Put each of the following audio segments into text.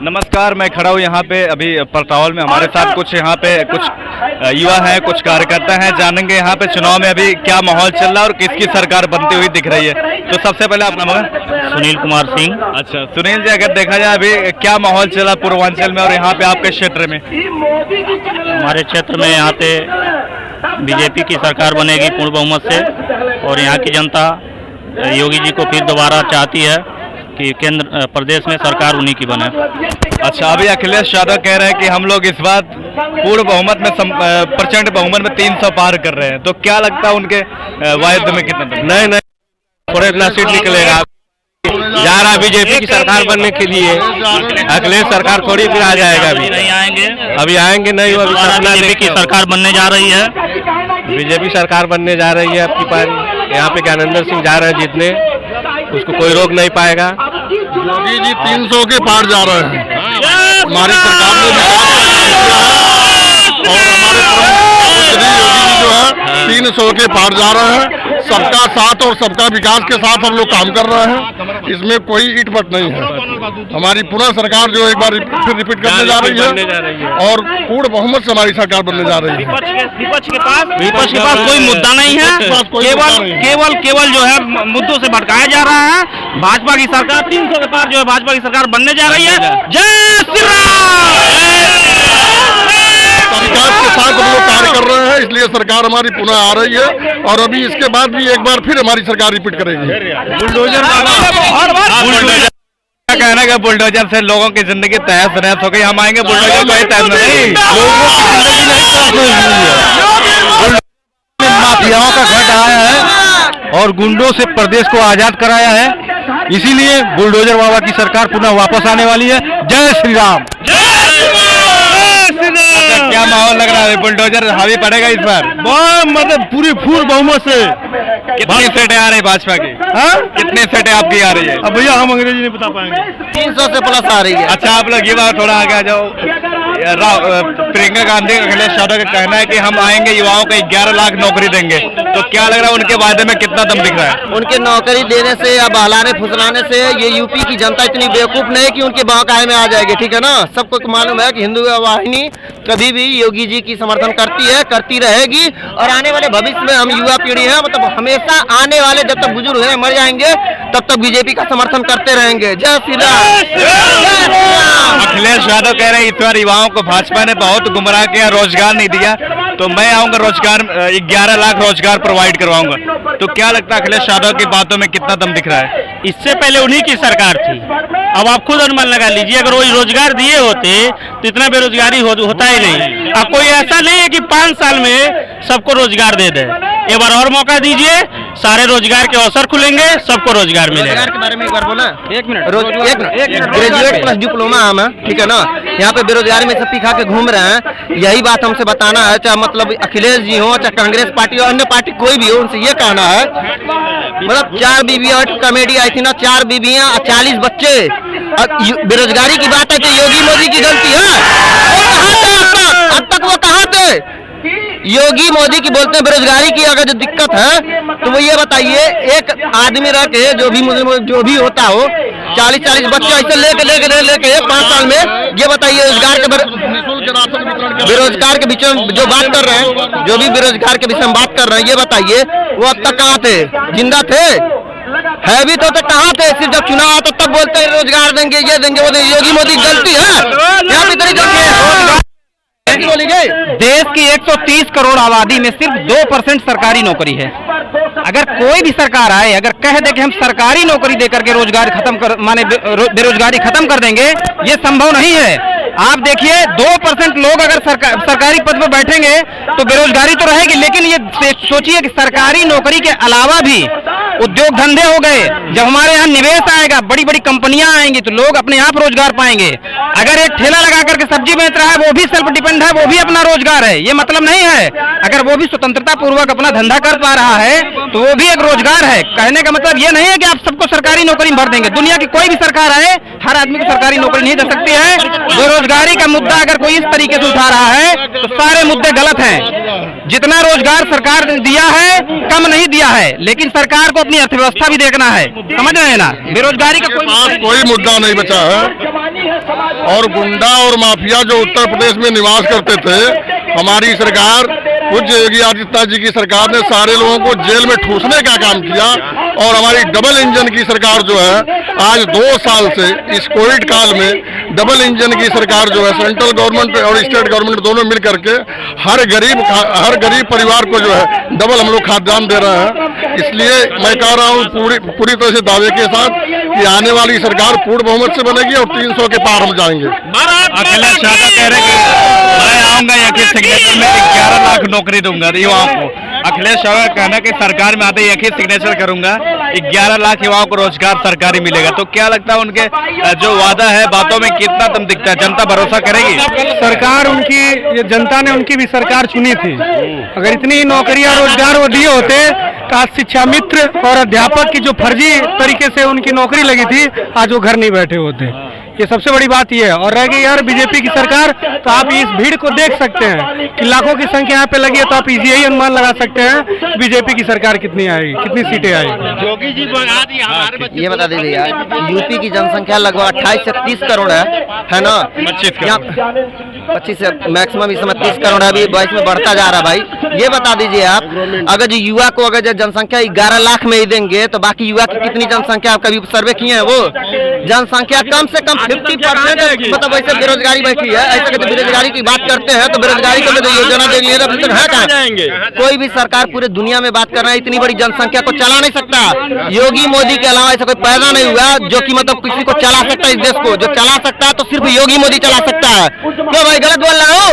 नमस्कार, मैं खड़ा हूँ यहाँ पे अभी परतावल में। हमारे साथ कुछ यहाँ पे कुछ युवा हैं, कुछ कार्यकर्ता हैं। जानेंगे यहाँ पे चुनाव में अभी क्या माहौल चल रहा है और किसकी सरकार बनती हुई दिख रही है। तो सबसे पहले अपना मगर सुनील कुमार सिंह। अच्छा सुनील जी, अगर देखा जाए अभी क्या माहौल चला पूर्वांचल में और यहाँ पे आपके क्षेत्र में? हमारे क्षेत्र में यहाँ पे बीजेपी की सरकार बनेगी पूर्ण बहुमत से, और यहाँ की जनता योगी जी को फिर दोबारा चाहती है कि केंद्र प्रदेश में सरकार उन्हीं की बने। अच्छा, अभी अखिलेश यादव कह रहे हैं कि हम लोग इस बार पूर्ण बहुमत में प्रचंड बहुमत में 300 पार कर रहे हैं। तो क्या लगता है उनके वायदे में कितना? नहीं, थोड़ा इतना सीट निकलेगा। जा रहा बीजेपी की सरकार बनने के लिए। अखिलेश सरकार थोड़ी फिर आ जाएगा। अभी नहीं आएंगे, अभी आएंगे नहीं। वो बीजेपी की सरकार बनने जा रही है। बीजेपी सरकार बनने जा रही है आपकी पार्टी। यहाँ पे ज्ञानेंद्र सिंह जा रहे हैं जीतने, उसको कोई रोक नहीं पाएगा। योगी जी 300 के पार जा रहे हैं। हमारी सरकार ने और हमारे योगी जी जो है 300 के पार जा रहे हैं। सबका साथ और सबका विकास के साथ हम लोग काम कर रहे हैं। इसमें कोई ईट-पट नहीं है। हमारी पुनः सरकार जो एक बार फिर रिपीट करने जा रही है और पूर्ण बहुमत से हमारी सरकार बनने जा रही है। विपक्ष के पास कोई मुद्दा नहीं है। केवल जो है मुद्दों से भटकाया जा रहा है। भाजपा की सरकार 300 के पार जो है भाजपा की सरकार बनने जा रही है। जय श्री राम। विकास के साथ हम लोग कार्य कर रहे हैं, इसलिए सरकार हमारी पुनः आ रही है और अभी इसके बाद भी एक बार फिर हमारी सरकार रिपीट करेगी। बुलडोजर क्या कहना है? बुलडोजर से लोगों की जिंदगी तहस नहस हो गई। हम आएंगे बुलडोजर को तहस नहीं, माफियाओं का गठ आया है और गुंडों से प्रदेश को आजाद कराया है। इसीलिए बुलडोजर बाबा की सरकार पुनः वापस आने वाली है। जय श्री राम। अच्छा, क्या माहौल लग रहा है? बुलडोजर हावी पड़ेगा इस बार? बहुत मतलब पूरी फूल बहुमत से। कितनी सीटें आ रही है भाजपा की? हाँ, कितनी सीटें आपकी आ रही है? अब भैया हम अंग्रेजी नहीं बता पाएंगे। 300 से प्लस आ रही है। अच्छा, आप लोग ये बात थोड़ा आगे आ जाओ। प्रियंका गांधी अखिलेश यादव का कहना है कि हम आएंगे युवाओं को 11 लाख नौकरी देंगे। तो क्या लग रहा है उनके वादे में कितना दम दिख रहा है? उनके नौकरी देने से या बहलाने फुसलाने से ये यूपी की जनता इतनी बेवकूफ नहीं कि उनके बहकाए में आ जाएगी। ठीक है ना, सबको मालूम है कि हिंदू वाहिनी कभी भी योगी जी की समर्थन करती है, करती रहेगी। और आने वाले भविष्य में हम युवा पीढ़ी है, मतलब हमेशा आने वाले जब तक बुजुर्ग है मर जाएंगे तब तक बीजेपी का समर्थन करते रहेंगे। जय श्री राम। अखिलेश यादव कह रहे हैं इस बार युवाओं को भाजपा ने बहुत गुमराह किया, रोजगार नहीं दिया। तो मैं आऊंगा, रोजगार 11 लाख रोजगार प्रोवाइड करवाऊंगा। तो क्या लगता है अखिलेश यादव की बातों में कितना दम दिख रहा है? इससे पहले उन्हीं की सरकार थी। अब आप खुद अनुमान लगा लीजिए, अगर वो रोजगार दिए होते तो इतना बेरोजगारी होता ही नहीं। अब कोई ऐसा नहीं है कि 5 साल में सबको रोजगार दे दे। एक बार और मौका दीजिए, सारे रोजगार के अवसर खुलेंगे, सबको रोजगार मिलेगा। रोजगार के बारे में एक बार बोला। एक मिनट। ग्रेजुएट प्लस डिप्लोमा हम है, ठीक है ना। यहाँ पे बेरोजगारी में सब खा के घूम रहे हैं। यही बात हमसे बताना है, चाहे मतलब अखिलेश जी हो, चाहे कांग्रेस पार्टी हो, अन्य पार्टी कोई भी हो, उनसे ये कहना है मतलब 4 बीबियां कॉमेडी आई थी ना, 4 बीबियां और 40 बच्चे। बेरोजगारी की बात है तो योगी मोदी की गलती है। अब तक वो कहाँ थे? योगी मोदी की बोलते हैं बेरोजगारी की अगर जो दिक्कत है तो वो ये बताइए, एक आदमी रह के जो भी होता हो 40 बच्चे ऐसे लेके 5 साल में, ये बताइए बेरोजगार के बीच में जो बात कर रहे हैं, जो भी बेरोजगार के विषय में बात कर रहे हैं, ये बताइए वो अब तक कहाँ थे? जिंदा थे? है भी तो कहाँ थे? सिर्फ जब चुनाव आता तब बोलते हैं रोजगार देंगे, ये देंगे, वो देंगे। योगी मोदी की गलती है यहाँ पे तरीके। देश की 130 करोड़ आबादी में सिर्फ 2% सरकारी नौकरी है। अगर कोई भी सरकार आए, अगर कह दे कि हम सरकारी नौकरी देकर के रोजगार खत्म कर, माने बेरोजगारी खत्म कर देंगे, ये संभव नहीं है। आप देखिए 2% लोग अगर सरकारी पद पर बैठेंगे तो बेरोजगारी तो रहेगी, लेकिन ये सोचिए कि सरकारी नौकरी के अलावा भी उद्योग धंधे हो गए। जब हमारे यहाँ निवेश आएगा, बड़ी बड़ी कंपनियां आएंगी तो लोग अपने आप रोजगार पाएंगे। अगर एक ठेला लगा करके सब्जी बेच रहा है, वो भी सेल्फ डिपेंड है, वो भी अपना रोजगार है। ये मतलब नहीं है, अगर वो भी स्वतंत्रता पूर्वक अपना धंधा कर पा रहा है तो वो भी एक रोजगार है। कहने का मतलब ये नहीं है कि आप सबको सरकारी नौकरी भर देंगे। दुनिया की कोई भी सरकार आए, हर आदमी को सरकारी नौकरी नहीं दे सकती है। बेरोजगारी का मुद्दा अगर कोई इस तरीके से उठा रहा है तो सारे मुद्दे गलत हैं। जितना रोजगार सरकार ने दिया है कम नहीं दिया है, लेकिन सरकार को अपनी अर्थव्यवस्था भी देखना है, समझ रहे हैं ना। बेरोजगारी का कोई मुद्दा नहीं बचा है। और गुंडा और माफिया जो उत्तर प्रदेश में निवास करते थे, हमारी सरकार पूज्य योगी आदित्यनाथ जी की सरकार ने सारे लोगों को जेल में ठूसने का काम किया। और हमारी डबल इंजन की सरकार जो है, आज 2 साल से इस कोविड काल में डबल इंजन की सरकार जो है, सेंट्रल गवर्नमेंट और स्टेट गवर्नमेंट दोनों मिल करके हर गरीब परिवार को जो है डबल हम लोग खाद्यान्न दे रहे हैं। इसलिए मैं कह रहा हूँ पूरी तरह से दावे के साथ कि आने वाली सरकार पूर्ण बहुमत से बनेगी और 300 के पार हम जाएंगे। अखिलेश यादव कह रहे कि मैं आऊंगा या कि सिग्नेचर में 11 लाख नौकरी दूंगा युवाओं को। अखिलेश यादव का कहना कि सरकार में आते ही एक ही सिग्नेचर करूंगा, 11 लाख युवाओं को रोजगार सरकारी मिलेगा। तो क्या लगता है उनके जो वादा है बातों में कितना दम दिखता है? जनता भरोसा करेगी? सरकार उनकी, ये जनता ने उनकी भी सरकार चुनी थी। अगर इतनी नौकरियां रोजगार वो दिए होते तो आज शिक्षा मित्र और अध्यापक की जो फर्जी तरीके से उनकी नौकरी लगी थी, आज वो घर नहीं बैठे होते। ये सबसे बड़ी बात ये है। और रह गई यार बीजेपी की सरकार, तो आप इस भीड़ को देख सकते हैं कि लाखों की संख्या यहाँ पे लगी है, तो आप इजी यही अनुमान लगा सकते हैं बीजेपी की सरकार कितनी आएगी, कितनी सीटें आएगी। योगी जी ये बता दीजिए यार, यूपी की जनसंख्या लगभग 28 से 30 करोड़ है ना। 25 से मैक्सिमम इस समय 30 करोड़ है, अभी 22 में बढ़ता जा रहा है भाई। ये बता दीजिए आप, अगर जो युवा को अगर जो जनसंख्या 11 लाख में ही देंगे तो बाकी युवा की कितनी जनसंख्या, आप कभी सर्वे किए हैं? वो जनसंख्या कम से कम 50%, मतलब वैसे बेरोजगारी बैठी है। ऐसा बेरोजगारी की बात करते हैं तो बेरोजगारी को योजना दे लिए है कहाँ? कोई भी सरकार पूरे दुनिया में बात कर रहा है, इतनी बड़ी जनसंख्या को चला नहीं सकता। योगी मोदी के अलावा ऐसा कोई पैदा नहीं हुआ जो कि मतलब किसी को चला सकता है। इस देश को जो चला सकता है तो सिर्फ योगी मोदी चला सकता है। क्यों भाई गलत बोल रहा हो?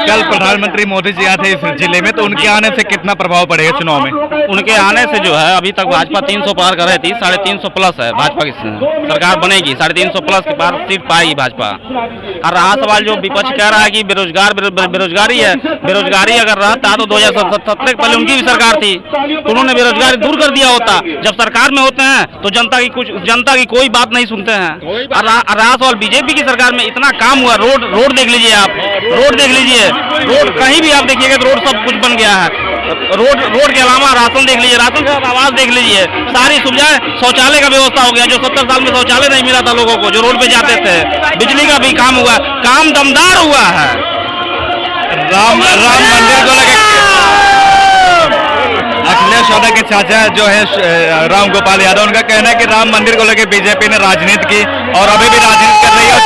कल प्रधानमंत्री मोदी जी आए थे इस जिले में, तो उनके आने से कितना प्रभाव पड़ेगा चुनाव में? उनके आने से जो है अभी तक भाजपा 300 पार कर रही थी, 350 प्लस है भाजपा की सरकार बनेगी, 350 प्लस के पार सीट पाएगी भाजपा। और रहा सवाल जो विपक्ष कह रहा है कि बेरोजगारी है, बेरोजगारी अगर रहता तो 2017 के पहले उनकी भी सरकार थी, तो उन्होंने बेरोजगारी दूर कर दिया होता। जब सरकार में होते हैं तो जनता की कोई बात नहीं सुनते हैं। और रहा सवाल बीजेपी की सरकार में इतना काम हुआ, रोड देख लीजिए आप, रोड देख लीजिए, रोड कहीं भी आप देखिएगा तो रोड सब कुछ बन गया है। रोड के अलावा राशन देख लीजिए, राशन के साथ आवास देख लीजिए, सारी सुविधाएं, शौचालय का व्यवस्था हो गया। जो 70 साल में शौचालय नहीं मिला था लोगों को जो रोड पे जाते थे, बिजली का भी काम हुआ, काम दमदार हुआ है। राम मंदिर को लेकर अखिलेश यादव के चाचा जो है राम गोपाल यादव, उनका कहना है कि राम मंदिर को लेकर बीजेपी ने राजनीति की और अभी भी राजनीति कर रही है।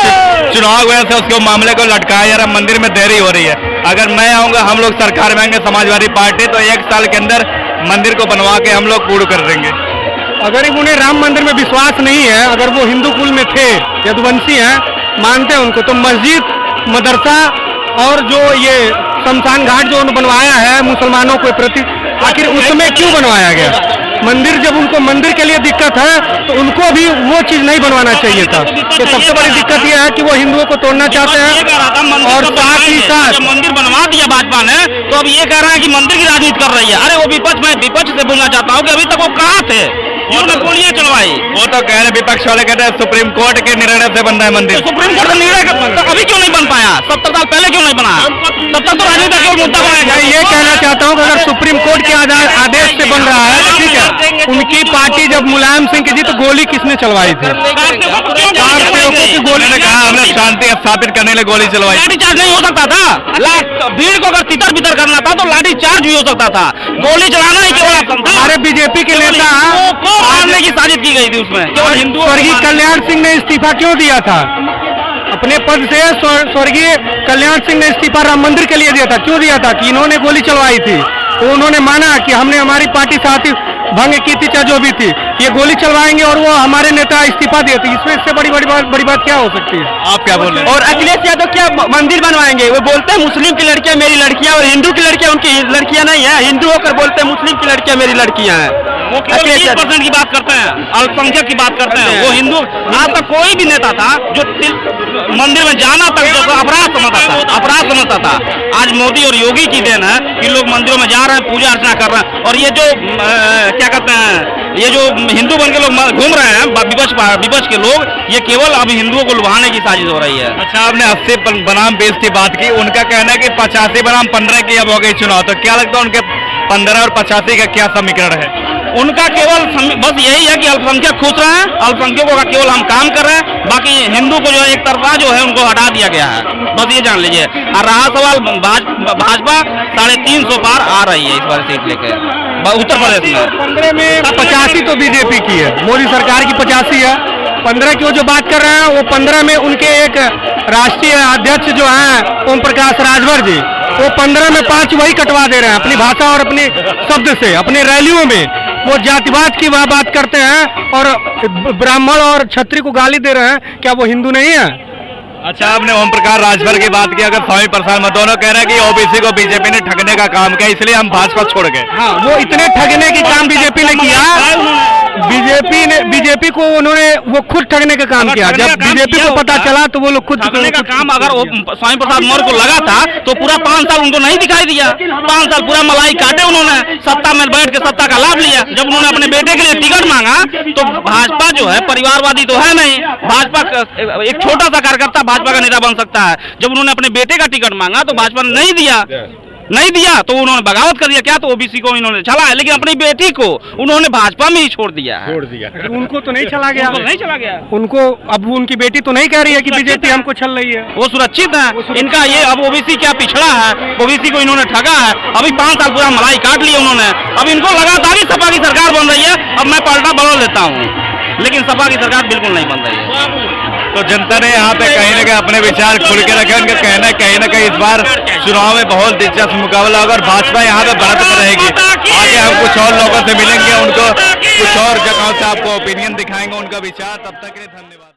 चुनाव हुए से उसको मामले को लटकाया जा रहा, मंदिर में देरी हो रही है। अगर मैं आऊंगा, हम लोग सरकार में आएंगे समाजवादी पार्टी, तो 1 साल के अंदर मंदिर को बनवा के हम लोग पूर्ण कर देंगे। अगर उन्हें राम मंदिर में विश्वास नहीं है, अगर वो हिंदू कुल में थे, यदुवंशी हैं, मानते हैं उनको, तो मस्जिद, मदरसा और जो ये शमशान घाट जो उन्होंने बनवाया है मुसलमानों के प्रति, आखिर उसमें क्यों बनवाया गया? मंदिर, जब उनको मंदिर के लिए दिक्कत है तो उनको भी वो चीज नहीं बनवाना चाहिए था। तो सबसे बड़ी दिक्कत यह है कि वो हिंदुओं को तोड़ना चाहते हैं और साथ ही साथ मंदिर बनवा दिया भाजपा ने, तो अब ये कह रहा है कि मंदिर की राजनीति कर रही है। अरे वो विपक्ष से बोलना चाहता हूँ कि अभी तक वो कहाँ थे जिन्होंने गोलियां चलवाई? वो तो कह रहे, विपक्ष वाले कहते हैं सुप्रीम कोर्ट के निर्णय से बन रहा है मंदिर। तो सुप्रीम कोर्ट का निर्णय तो अभी क्यों नहीं बन पाया? 70 साल पहले क्यों नहीं बना? तब तक तो राजनीति का मुद्दा बनाया। मैं ये कहना चाहता हूँ कि अगर सुप्रीम कोर्ट के आदेश से बन रहा है तो ठीक है। उनकी पार्टी जब मुलायम सिंह की जी, तो गोली किसने चलवाई थी? गोली ने कहा हमने शांति स्थापित करने के लिए गोली चलवाई। लाठी चार्ज नहीं हो सकता था? भीड़ को अगर तितर बितर करना था तो लाठी चार्ज भी हो सकता था, गोली चलाना ही केवल ऑप्शन था। हमारे बीजेपी के नेता मारने की साजिश की गई थी उसमें। केवल हिंदू स्वर्गीय कल्याण सिंह ने इस्तीफा क्यों दिया था? अपने पद से स्वर्गीय कल्याण सिंह ने इस्तीफा राम मंदिर के लिए दिया था। क्यों दिया था? कि इन्होंने गोली चलवाई थी, तो उन्होंने माना कि हमने हमारी पार्टी साथी भंग की थी, चाहे जो भी थी, ये गोली चलवाएंगे और वो हमारे नेता इस्तीफा दिए थे। इसमें इससे बड़ी बात क्या हो सकती है? आप क्या बोल रहे हैं? और अखिलेश यादव क्या मंदिर बनवाएंगे? वो बोलते हैं मुस्लिम की लड़कियां मेरी लड़कियां और हिंदू की लड़कियां उनकी लड़कियां नहीं है। हिंदू होकर बोलते हैं मुस्लिम की लड़कियां मेरी लड़कियां हैं। वो केवल 20% की बात करते हैं, अल्पसंख्यक की बात करते हैं। वो हिंदू, आज तक कोई भी नेता था जो मंदिर में जाना तक जो अपराध समझता था। आज मोदी और योगी की देन है कि लोग मंदिरों में जा रहे हैं, पूजा अर्चना कर रहे हैं। और ये जो क्या कहते हैं, ये जो हिंदू बन के लोग घूम रहे हैं, विपक्ष के लोग, ये केवल अब हिंदुओं को लुभाने की साजिश हो रही है। अच्छा, आपने 80 बनाम 20 की बात की, उनका कहना है कि 85 बनाम 15 की अब हो गई चुनाव, तो क्या लगता है उनके 15 और 85 का क्या समीकरण है? उनका केवल बस यही है कि अल्पसंख्यक खुश रहे हैं, अल्पसंख्यकों का केवल हम काम कर रहे हैं, बाकी हिंदू को जो है एक तरफा जो है उनको हटा दिया गया है, बस ये जान लीजिए। और रहा सवाल भाजपा 350 पार आ रही है इस बार सीट लेकर उत्तर प्रदेश में। 15 में 85 तो बीजेपी की है, मोदी सरकार की 85 है। 15 की वो जो बात कर रहे हैं वो 15 में उनके एक राष्ट्रीय अध्यक्ष जो हैं ओम प्रकाश राजभर जी, वो 15 में 5 वही कटवा दे रहे हैं अपनी भाषा और अपने शब्द से। अपने रैलियों में वो जातिवाद की वह बात करते हैं और ब्राह्मण और क्षत्रिय को गाली दे रहे हैं। क्या वो हिंदू नहीं है? अच्छा, आपने ओम प्रकाश राजभर की बात की, अगर स्वामी प्रसाद मत दोनों कह रहे हैं कि ओबीसी को बीजेपी ने ठगने का काम किया, इसलिए हम भाजपा छोड़ गए। हाँ, वो इतने ठगने की काम बीजेपी ने किया, बीजेपी को उन्होंने वो खुद ठगने का काम किया। जब बीजेपी को पता चला तो वो लोग खुद ठगने का काम अगर स्वामी प्रसाद मौर्य को लगा था तो पूरा 5 साल उनको नहीं दिखाई दिया। 5 साल पूरा मलाई काटे उन्होंने, सत्ता में बैठ के सत्ता का लाभ लिया। जब उन्होंने अपने बेटे के लिए टिकट मांगा तो भाजपा जो है परिवारवादी तो है नहीं, भाजपा एक छोटा सा कार्यकर्ता भाजपा का नेता बन सकता है। जब उन्होंने अपने बेटे का टिकट मांगा तो भाजपा ने नहीं दिया तो उन्होंने बगावत कर दिया। क्या तो ओबीसी को इन्होंने छला है, लेकिन अपनी बेटी को उन्होंने भाजपा में ही छोड़ दिया। उनको तो नहीं चला गया, उनको अब उनकी बेटी तो नहीं कह रही है कि बीजेपी हमको छल रही है, वो सुरक्षित है। इनका ये अब ओबीसी क्या पिछड़ा है, ओबीसी को इन्होंने ठगा है। अभी 5 साल पूरा मलाई काट लिया उन्होंने। अब इनको लगातार ही सपा की सरकार बन रही है। अब मैं पलटा बदल लेता हूँ, लेकिन सपा की सरकार बिल्कुल नहीं बन रही है। तो जनता ने यहाँ पे कहीं ना कहीं अपने विचार खुल के रखे। उनका कहना है कहीं ना कहीं इस बार चुनाव में बहुत दिलचस्प मुकाबला होगा और भाजपा यहाँ पे बढ़त में रहेगी। आगे हम कुछ और लोगों से मिलेंगे, उनको कुछ और जगहों से आपको ओपिनियन दिखाएंगे, उनका विचार। तब तक के लिए धन्यवाद।